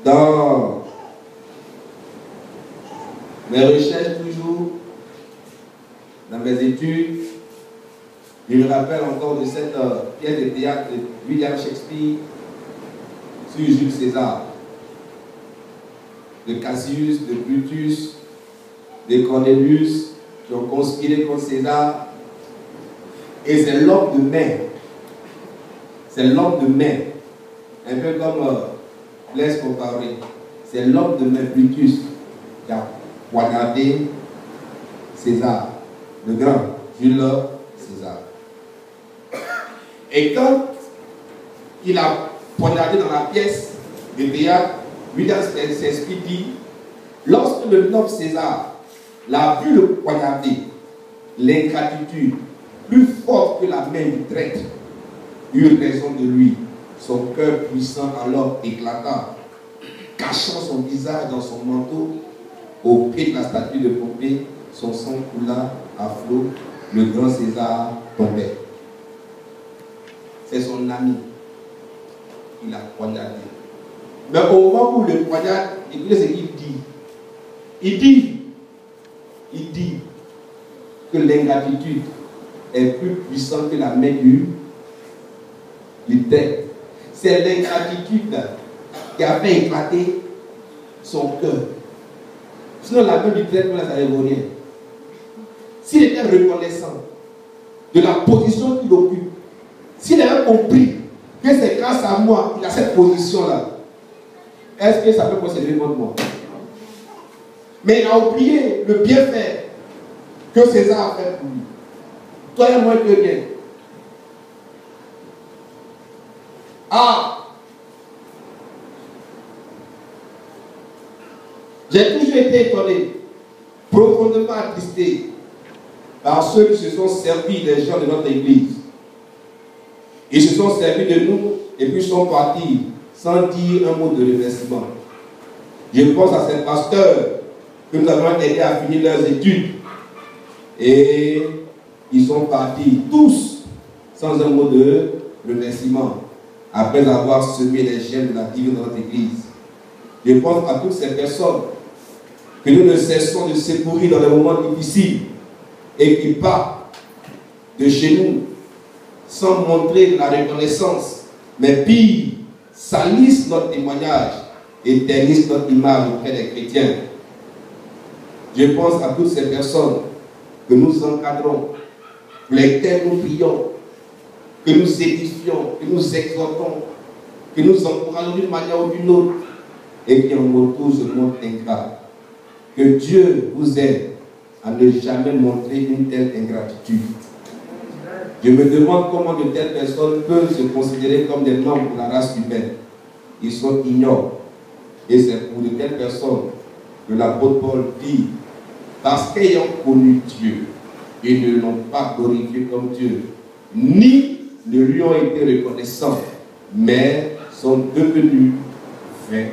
Dans mes recherches toujours, dans mes études, je me rappelle encore de cette pièce de théâtre de William Shakespeare sur Jules César, de Cassius, de Brutus, de Cornelius, qui ont conspiré contre César. Et c'est l'homme de main. C'est l'homme de main. Un peu comme Blaise Compaoré. C'est l'homme de main Brutus qui a poignardé César, le grand Jules César. Et quand il a poignardé dans la pièce de théâtre, William Shakespeare dit, lorsque le noble César l'a vu le poignarder, l'ingratitude, plus forte que la main du traître, eut raison de lui. Son cœur puissant alors éclata, cachant son visage dans son manteau, au pied de la statue de Pompée, son sang coula à flot, le grand César tombait. C'est son ami. Il a poignardé. Mais au moment où le poignard, écoutez ce qu'il dit. Il dit que l'ingratitude est plus puissante que la main du traître. C'est l'ingratitude qui a fait éclater son cœur. Sinon, la main du traître, ça ne vaut rien. S'il était reconnaissant de la position qu'il occupe, s'il avait compris que c'est grâce à moi qu'il a cette position-là, est-ce que ça peut procéder contre moi? Mais il a oublié le bienfait que César a fait pour lui. Toi et moi, que bien. Ah! J'ai toujours été étonné, profondément attristé par ceux qui se sont servis des gens de notre église. Ils se sont servis de nous et puis sont partis sans dire un mot de remerciement. Je pense à ces pasteurs que nous avons aidé à finir leurs études. Et ils sont partis tous sans un mot de remerciement après avoir semé les germes de la vie dans notre église. Je pense à toutes ces personnes que nous ne cessons de secourir dans les moments difficiles et qui partent de chez nous sans montrer la reconnaissance, mais pire, salissent notre témoignage et ternissent notre image auprès des chrétiens. Je pense à toutes ces personnes que nous encadrons, pour lesquelles nous prions, que nous édifions, que nous exhortons, que nous encourageons d'une manière ou d'une autre, et qui en retour se montrent ingrats. Que Dieu vous aide à ne jamais montrer une telle ingratitude. Je me demande comment de telles personnes peuvent se considérer comme des membres de la race humaine. Ils sont ignorants. Et c'est pour de telles personnes que l'apôtre Paul dit, parce qu'ayant connu Dieu, ils ne l'ont pas glorifié comme Dieu, ni ne lui ont été reconnaissants, mais sont devenus vains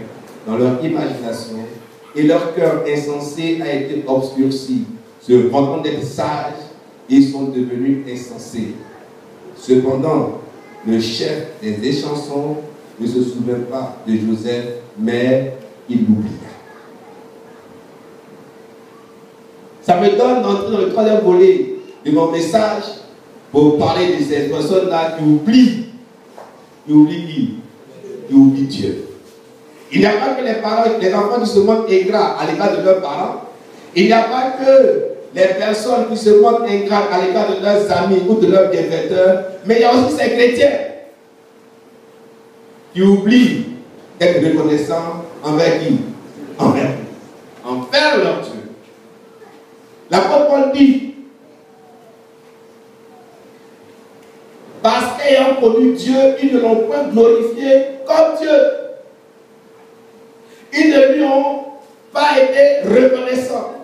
dans leur imagination, et leur cœur insensé a été obscurci. Se rendant d'être sages, ils sont devenus insensés. Cependant, le chef des échansons ne se souvient pas de Joseph, mais il l'oublia. Ça me donne d'entrer dans le troisième volet de mon message pour parler de ces personnes-là qui oublient qui oublient Dieu. Il n'y a pas que les parents, les enfants qui se montrent ingrats à l'égard de leurs parents. Il n'y a pas que les personnes qui se montrent ingrats à l'égard de leurs amis ou de leurs bienfaiteurs, mais il y a aussi ces chrétiens qui oublient d'être reconnaissants envers qui? Envers leur Dieu. L'apôtre Paul dit, parce qu'ayant connu Dieu, ils ne l'ont point glorifié comme Dieu. Ils ne lui ont pas été reconnaissants.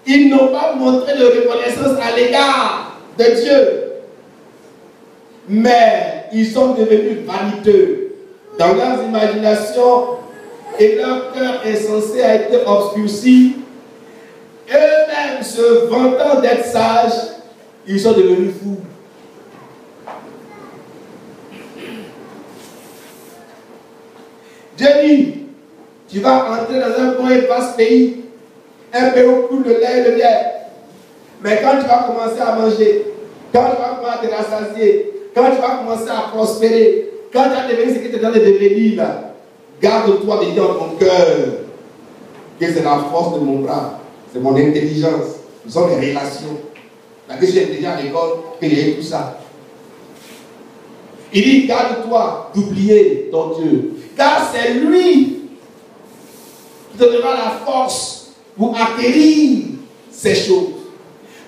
Ils n'ont pas montré de reconnaissance à l'égard de Dieu. Mais ils sont devenus vaniteux dans leurs imaginations et leur cœur insensé a été obscurci. Eux-mêmes se vantant d'être sages, ils sont devenus fous. Dieu dit, tu vas entrer dans un bon et vaste pays, un pays où coule le lait et le miel. Mais quand tu vas commencer à manger, quand tu vas commencer à te rassasier, quand tu vas commencer à prospérer, quand tu vas devenir ce que tu es en train de devenir, garde-toi de dire dans ton cœur que c'est la force de mon bras, c'est mon intelligence, ce sont les relations. Parce que j'ai déjà à l'école, que j'ai tout ça. Il dit, garde-toi d'oublier ton Dieu. Car c'est lui qui te donnera la force pour acquérir ces choses.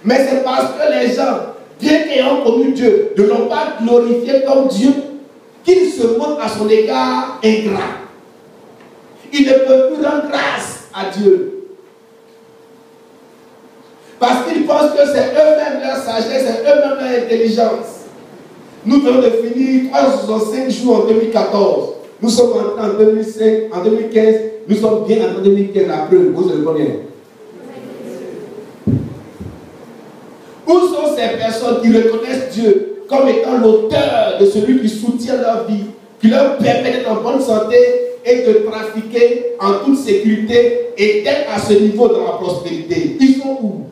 Mais c'est parce que les gens, bien qu'ayant connu Dieu, ne l'ont pas glorifié comme Dieu, qu'ils se montrent à son égard ingrat. Ils ne peuvent plus rendre grâce à Dieu. Parce qu'ils pensent que c'est eux-mêmes leur sagesse, c'est eux-mêmes leur intelligence. Nous venons de finir 365 jours en 2014. Nous sommes entrés en 2005, en 2015. Nous sommes bien en 2015, la preuve. Vous savez combien? Où sont ces personnes qui reconnaissent Dieu comme étant l'auteur de celui qui soutient leur vie, qui leur permet d'être en bonne santé et de trafiquer en toute sécurité et d'être à ce niveau dans la prospérité? Ils sont où?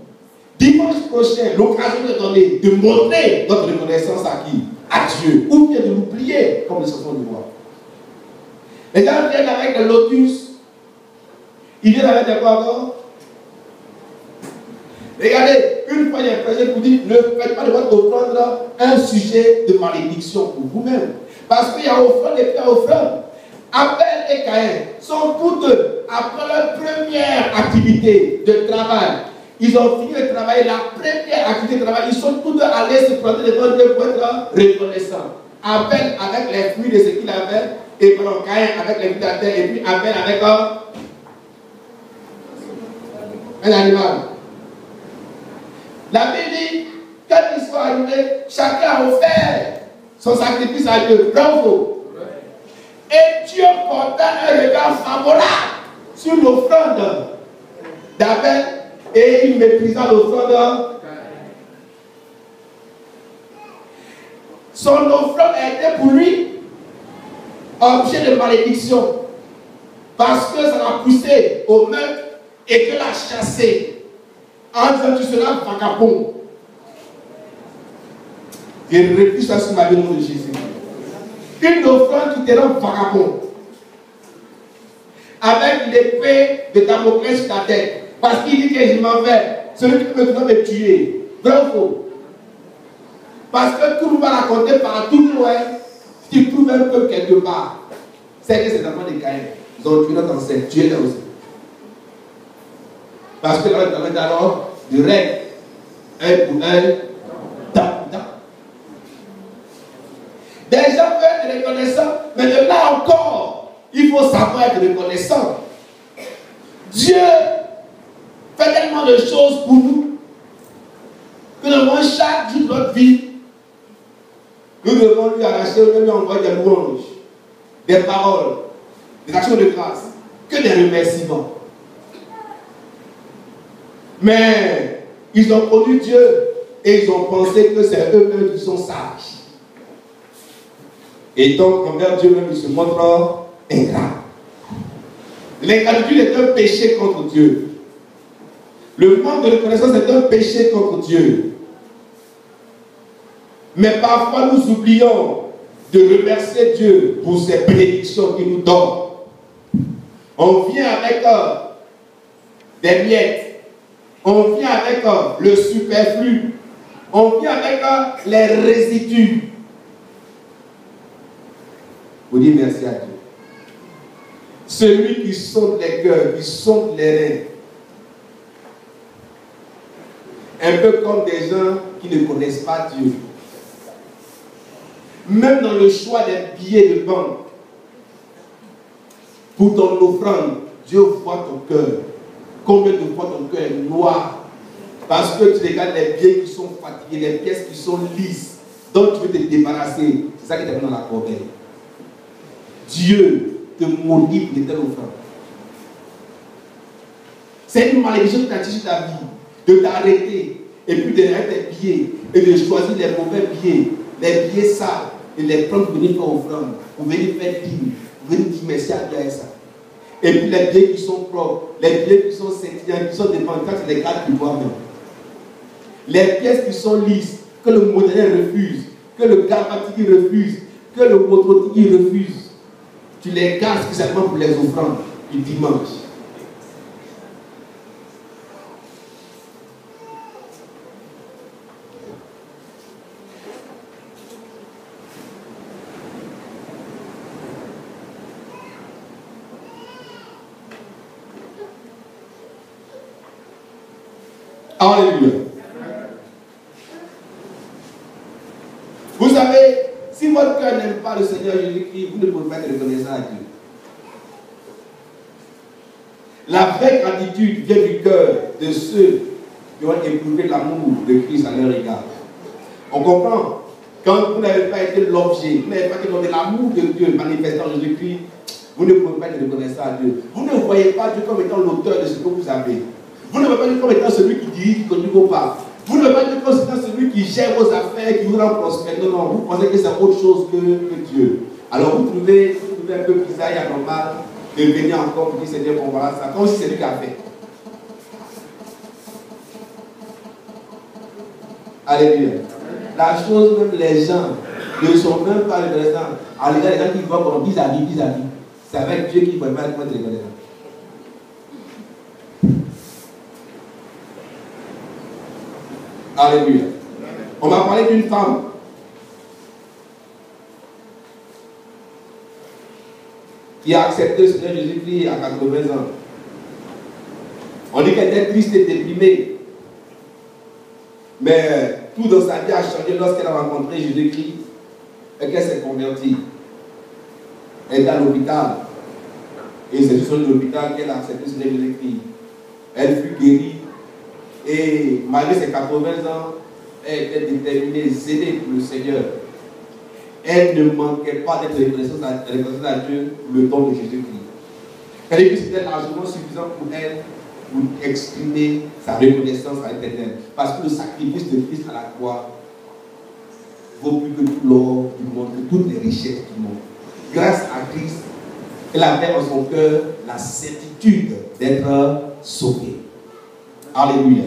Dimanche prochain, l'occasion de donner, de montrer notre reconnaissance à qui? À Dieu. Ou bien de l'oublier, comme les enfants du roi. Les gens viennent avec le lotus. Ils viennent avec des quoi encore? Regardez, une fois il y a un projet pour dire, ne faites pas de votre offrande un sujet de malédiction pour vous-même. Parce qu'il y a offrande et puis il y a offrande. Abel et Caïn sont tous deux, après leur première activité de travail, ils ont fini de travailler, la première activité de travail, ils sont tous deux allés se prendre devant Dieu pour être reconnaissants. Abel avec les fruits de ce qu'il avait, et Caïn avec les fruits de la terre, et puis Abel avec un animal. La Bible dit, quand ils sont arrivés, chacun a offert son sacrifice à Dieu. Bravo. Et Dieu porta un regard favorable sur l'offrande d'Abel et il méprisa l'offrande. Son offrande était pour lui objet de malédiction parce que ça l'a poussé au meurtre et que l'a chassé en disant tu seras vagabond. Je refuse ça sur ma vie au nom de Jésus. Une offrande qui te rend vagabond. Avec l'épée de Damoclès sur ta tête. Parce qu'il dit que je m'en vais. Celui qui peut me tuer. Vrai ou faux? Parce que tout le monde va raconter partout loin. Si tu trouves un peu quelque part, c'est que c'est enfants de Caïn. Ils ont tué notre ancêtre. Tué là aussi. Parce que là, alors, du règne. Un pour un. Des gens peuvent être reconnaissants, mais de là encore, il faut savoir être reconnaissant. Dieu fait tellement de choses pour nous que nous devons chaque jour de notre vie, nous devons lui arracher, lui envoyer des louanges, des paroles, des actions de grâce, que des remerciements. Mais ils ont connu Dieu et ils ont pensé que c'est eux-mêmes qui sont sages. Et donc, envers Dieu même, il se montre ingrat. L'ingratitude est un péché contre Dieu. Le manque de reconnaissance est un péché contre Dieu. Mais parfois, nous oublions de remercier Dieu pour ses bénédictions qu'il nous donne. On vient avec des miettes. On vient avec le superflu. On vient avec les résidus. Vous dites merci à Dieu. Celui qui sonde les cœurs, qui sonde les reins. Un peu comme des gens qui ne connaissent pas Dieu. Même dans le choix des billets de banque, pour ton offrande, Dieu voit ton cœur. Combien de fois ton cœur est noir? Parce que tu regardes les billets qui sont fatigués, les pièces qui sont lisses. dont tu veux te débarrasser, c'est ça qui t'amène dans la corbeille. Dieu te maudit pour de telles offrandes. C'est une malédiction qui t'a tiré ta vie, de t'arrêter, et puis de mettre tes pieds, et de choisir les mauvais pieds, les pieds sales, et les prendre pour venir faire offrande, pour venir faire dîme, pour venir dire merci à Dieu avec ça. Et puis les pieds qui sont propres, les pieds qui sont scintillants, qui sont dépendants, c'est les gardes pour toi-même. Les pièces qui sont lisses, que le modèle refuse, que le grammatique refuse, que le mototique refuse, tu les gardes spécialement pour les offrandes du dimanche. Alléluia. Vous savez, si votre cœur n'aime pas le Seigneur Jésus-Christ, vous ne pouvez pas être reconnaissant à Dieu. La vraie gratitude vient du cœur de ceux qui ont éprouvé l'amour de Christ à leur égard. On comprend. Quand vous n'avez pas été l'objet, vous n'avez pas été de l'amour de Dieu manifesté en Jésus-Christ, vous ne pouvez pas être reconnaissant à Dieu. Vous ne voyez pas Dieu comme étant l'auteur de ce que vous avez. Vous ne voyez pas Dieu comme étant celui qui dirige, qui conduit vos pas. Vous ne voyez pas Dieu comme étant celui qui gère vos affaires, qui vous rend prospère. Non, non, vous pensez que c'est autre chose que Dieu. Alors vous trouvez un peu bizarre et anormal de venir encore pour dire Seigneur, qu'on verra ça, comme si c'est lui qui a fait. Alléluia. La chose, même les gens ne sont même pas reconnaissants. À l'égard des gens qui voient comme vis-à-vis. C'est avec Dieu qu'il ne peut pas être reconnaissant. Alléluia. On va parler d'une femme qui a accepté le Seigneur Jésus-Christ à 80 ans. On dit qu'elle était triste et déprimée. Mais tout dans sa vie a changé lorsqu'elle a rencontré Jésus-Christ et qu'elle s'est convertie. Elle est à l'hôpital. Et c'est sur l'hôpital qu'elle a accepté le Seigneur Jésus-Christ. Elle fut guérie. Et malgré ses 80 ans, elle était déterminée, zélée pour le Seigneur. Elle ne manquait pas d'être reconnaissante à Dieu pour le don de Jésus-Christ. Elle dit que c'était largement suffisant pour elle pour exprimer sa reconnaissance à l'Éternel. Parce que le sacrifice de Christ à la croix vaut plus que tout l'or du monde, que toutes les richesses du monde. Grâce à Christ, elle avait en son cœur la certitude d'être sauvée. Alléluia.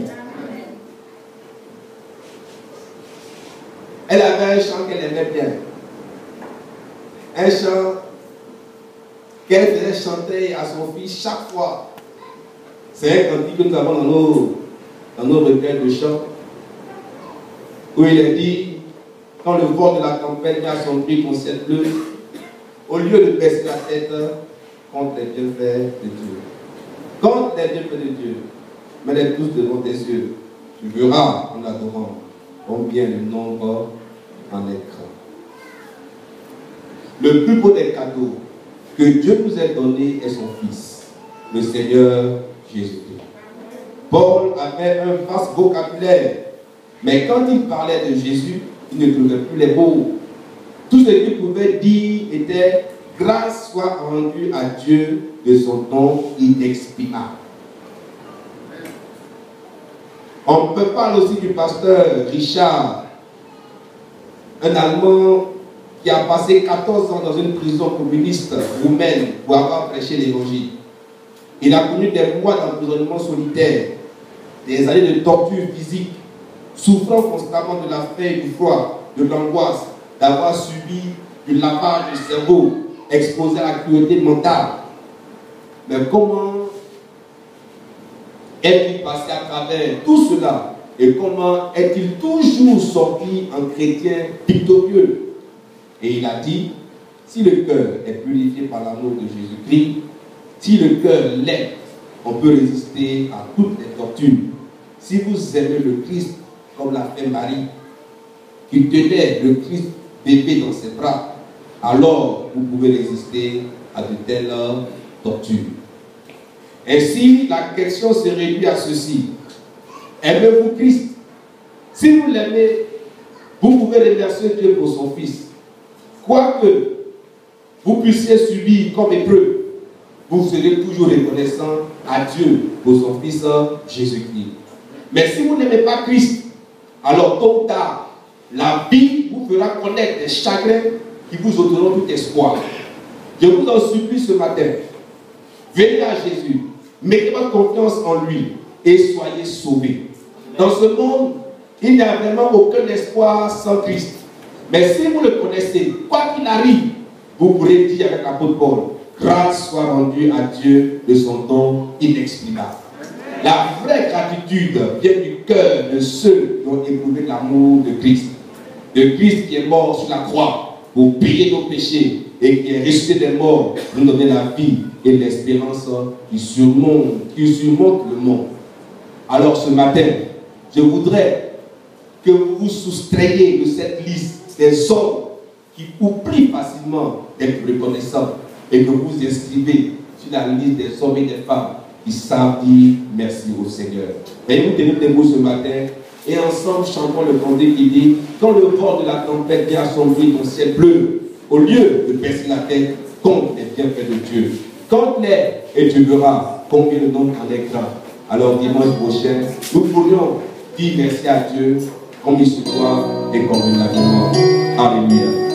Elle avait un chant qu'elle aimait bien. Un chant qu'elle faisait chanter à son fils chaque fois. C'est un cantique que nous avons dans nos recueils de chants. Où il est dit, quand le vent de la tempête vient assombrir ton ciel bleu, au lieu de baisser la tête, contre les bienfaits de Dieu. Contre les bienfaits de Dieu. Mets-les tous devant tes yeux. Tu verras en adorant combien le nombre en est grand. Le plus beau des cadeaux que Dieu nous a donné est son Fils, le Seigneur Jésus-Christ. Paul avait un vaste vocabulaire, mais quand il parlait de Jésus, il ne trouvait plus les mots. Tout ce qu'il pouvait dire était « Grâce soit rendue à Dieu de son don inexprimable ». On peut parler aussi du pasteur Richard, un Allemand qui a passé 14 ans dans une prison communiste roumaine pour avoir prêché l'évangile. Il a connu des mois d'emprisonnement solitaire, des années de torture physique, souffrant constamment de la faim et du froid, de l'angoisse, d'avoir subi du lavage du cerveau, exposé à la cruauté mentale. Mais comment est-il passé à travers tout cela et comment est-il toujours sorti en chrétien victorieux? Et il a dit, si le cœur est purifié par l'amour de Jésus-Christ, si le cœur l'est, on peut résister à toutes les tortures. Si vous aimez le Christ comme l'a fait Marie, qui tenait le Christ bébé dans ses bras, alors vous pouvez résister à de telles tortures. Ainsi, la question se réduit à ceci. Aimez-vous Christ? Si vous l'aimez, vous pouvez remercier Dieu pour son Fils. Quoi que vous puissiez subir comme épreuve, vous serez toujours reconnaissant à Dieu pour son Fils Jésus-Christ. Mais si vous n'aimez pas Christ, alors tôt ou tard, la vie vous fera connaître des chagrins qui vous ôteront tout espoir. Je vous en supplie ce matin, venez à Jésus, mettez votre confiance en lui et soyez sauvés. Dans ce monde, il n'y a vraiment aucun espoir sans Christ. Mais si vous le connaissez, quoi qu'il arrive, vous pourrez dire avec l'apôtre Paul, grâce soit rendue à Dieu de son don inexplicable. La vraie gratitude vient du cœur de ceux qui ont éprouvé l'amour de Christ. De Christ qui est mort sur la croix pour payer nos péchés et qui est ressuscité des morts pour nous donner la vie et l'espérance qui surmonte le monde. Alors ce matin, je voudrais que vous vous soustrayez de cette liste des hommes qui oublient facilement d'être reconnaissants et que vous inscrivez sur la liste des hommes et des femmes qui savent dire merci au Seigneur. Et nous tenons debout ce matin et ensemble chantons le cantique qui dit: quand le vent de la tempête vient assombrir ton ciel bleu, au lieu de baisser la tête, compte les bienfaits de Dieu. Compte-les et tu verras combien le nombre en est grand. Alors dimanche prochain, nous pourrions dire merci à Dieu comme il se doit et comme il l'a fait. Alléluia.